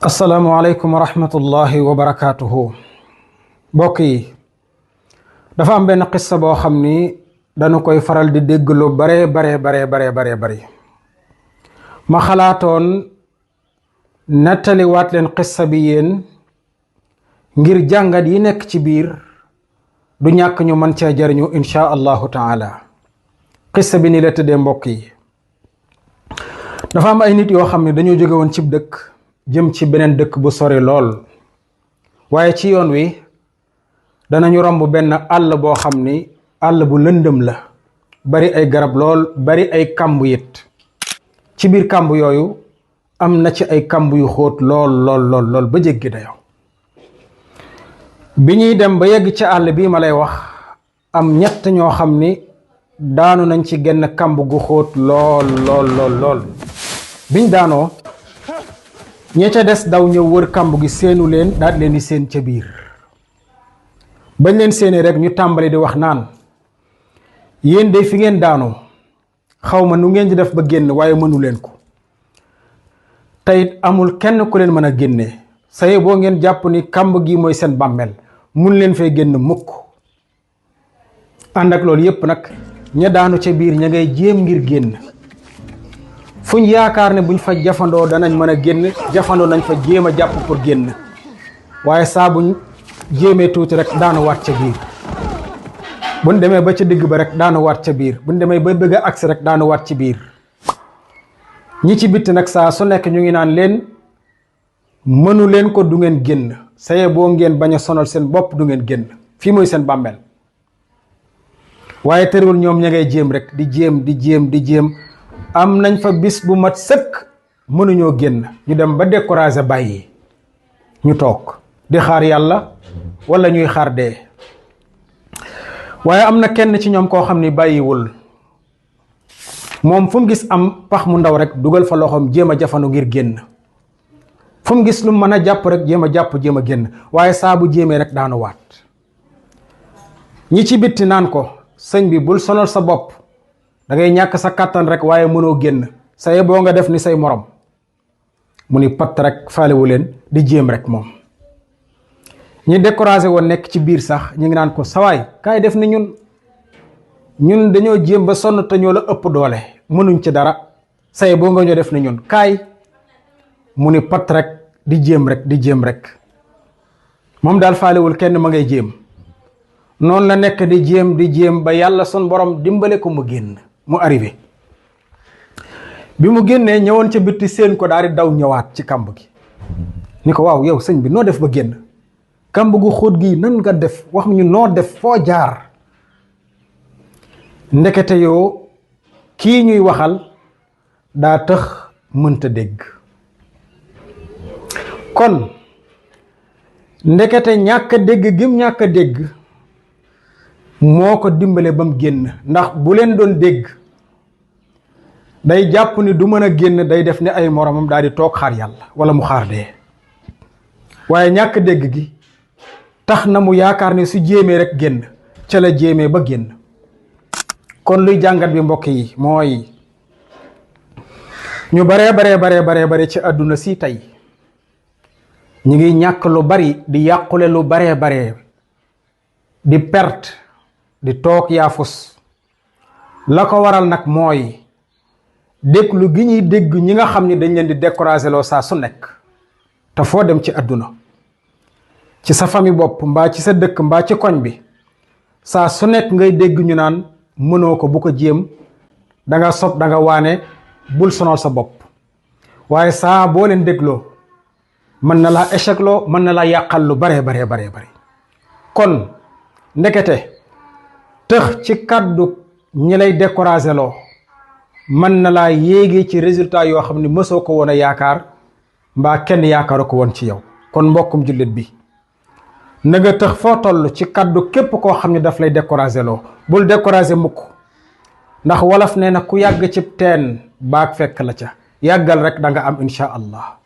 asalaamualeykum wa rahmatullahi wa barakaatuhu. mbokk yi, dafa am benn qissa boo xam ni dañu koy faral di dégg lu bare ma xalaatoon nettaliwaat leen qissa bi yéen ngir jàngat yi nekk ci biir du ñàkk ñu mën cee jariñu insha allahu taala. qissa bi ni la tëddee mbokk yi. dafa am ay nit yoo xam ne dañoo jóge woon cib dëkk jëm ci beneen dëkk bu sori lool, waaye ci yoon wi danañu romb benn àll boo xam ni àll bu lëndëm la, bari ay garab lool, bari ay kàmb yit. ci biir kàmb yooyu am na ci ay kàmb yu xóot lool ba jéggi dayo. bi ñuy dem ba yegg ci àll bii ma lay wax, am ñett ñoo xam ni daanu nañ ci genn kàmb gu xóot lool. biñ daanoo, ñe ca des daw ñëw wër kàmb gi seenu leen, daal leen di seen ca biir. bañ leen seeni rek ñu tàmbali di wax naan, yéen de fi ngeen daanoo xawma nu ngeen di def ba génn, waaye mënu leen ko. teyit amul kenn ku leen mën a génnee. saye boo ngeen jàpp ni kàmb gi mooy seen bàmmeel, mun leen fay génn mukk. ànd ak loolu yépp nag, ña daanu ca biir ña ngay jéem ngir génn. fuñ yaakaar ne buñ fa jafandoo danañ mën a génn, jafandoo nañ fa jéem a jàpp pour génn, waaye saa buñ jéemee tuuti rek daanu waat ca biir. buñ demee ba ca digg ba rek daanu waat ca biir. buñ demee ba bëgg a agsi rek daanu waat ci biir. ñi ci bitti nag saa su nekk ñu ngi naan leen, mënu leen ko, du ngeen génn. saye boo ngeen bañ a sonal seen bopp, du ngeen génn. fii mooy seen bàmmeel. waaye tëriwul ñoom ña ngay jéem rek di jéem. am nañ fa bis bu mat sëkk mënuñoo génn. ñu dem ba découragé bàyyi. ñu toog di xaar yàlla wala ñuy xaar dee. waaye am na kenn ci ñoom koo xam ni bàyyiwul. moom fu mu gis am pax mu ndaw rek dugal fa loxoom jéem a jafandu ngir génn. fu mu gis lu mën a jàpp rek jéem a génn. waaye saa bu jéemee rek daanu waat. ñi ci bitti naan ko, sëñ bi bul sonal sa bopp, da ngay ñàkk sa kàttan rek waaye mënoo génn. saye boo nga def ni say morom. mu ni patt rek faalewu leen di jéem rek moom. ñi découragé woon nekk ci biir sax ñu ngi naan ko, sawaay kaay def ni ñun dañoo jéem ba sonn te ñoo la ëpp doole, mënuñ ci dara. saye boo nga ñoo def ni ñun kaay. mu ni patt rek di jéem rek. moom daal faalewul kenn, ma ngay jéem. noonu la nekk di jéem ba yàlla sun borom dimbale ko mu génn, mu arrivé. bi mu génnee ñëwoon ca bitti seen ko daal di daw ñëwaat ci kàmb gi. ni ko, waaw yow sëñ bi noo def ba génn? kàmb gu xóot gi nan nga def? wax ñu noo def, foo jaar? ndekete yoo kii ñuy waxal daa tëx mënta dégg. kon ndekete ñàkk a dégg gim ñàkk a dégg moo ko dimbale ba mu génn. ndax bu leen doon dégg day jàpp ni du mën a génn, day def ni ay moromam daal di toog xaar yàlla wala mu xaar dee. waaye ñàkk dégg gi tax na mu yaakaar ne su jéemee rek génn. ca la jéemee ba génn. kon luy jàngat bi mbokk yi mooy, ñu bare ci àdduna si tey ñu ngi ñàkk lu bari, di yàqule lu bare, di perte, di toog yaafus. la ko waral nag mooy déglu gi ñuy dégg ñi nga xam ni dañ leen di décourager loo saa su nekk. te foo dem ci àdduna, ci sa famille bopp mbaa ci sa dëkk mbaa ci koñ bi, saa su nekk ngay dégg ñu naan, mënoo ko, bu ko jéem, danga sob, danga waane, bul sonal sa bopp. waaye saa boo leen dégloo mën na laa échec loo, mën na laa yàqal lu bare. kon ndekete tëx ci kàddu ñi lay décourager loo mën na laa yéegee ci résultat yoo xam ne mësoo ko woon a yaakaar, mbaa kenn yaakaaru ko woon ci yow. kon mbokkum jullit bi, na nga tëx foo toll ci kàddu képp koo xam ne daf lay décourager loo. bul décourager mukk, ndax wolof nee na ku yàgg ci teen baag fekk la ca. yàggal rek da nga am insha allah.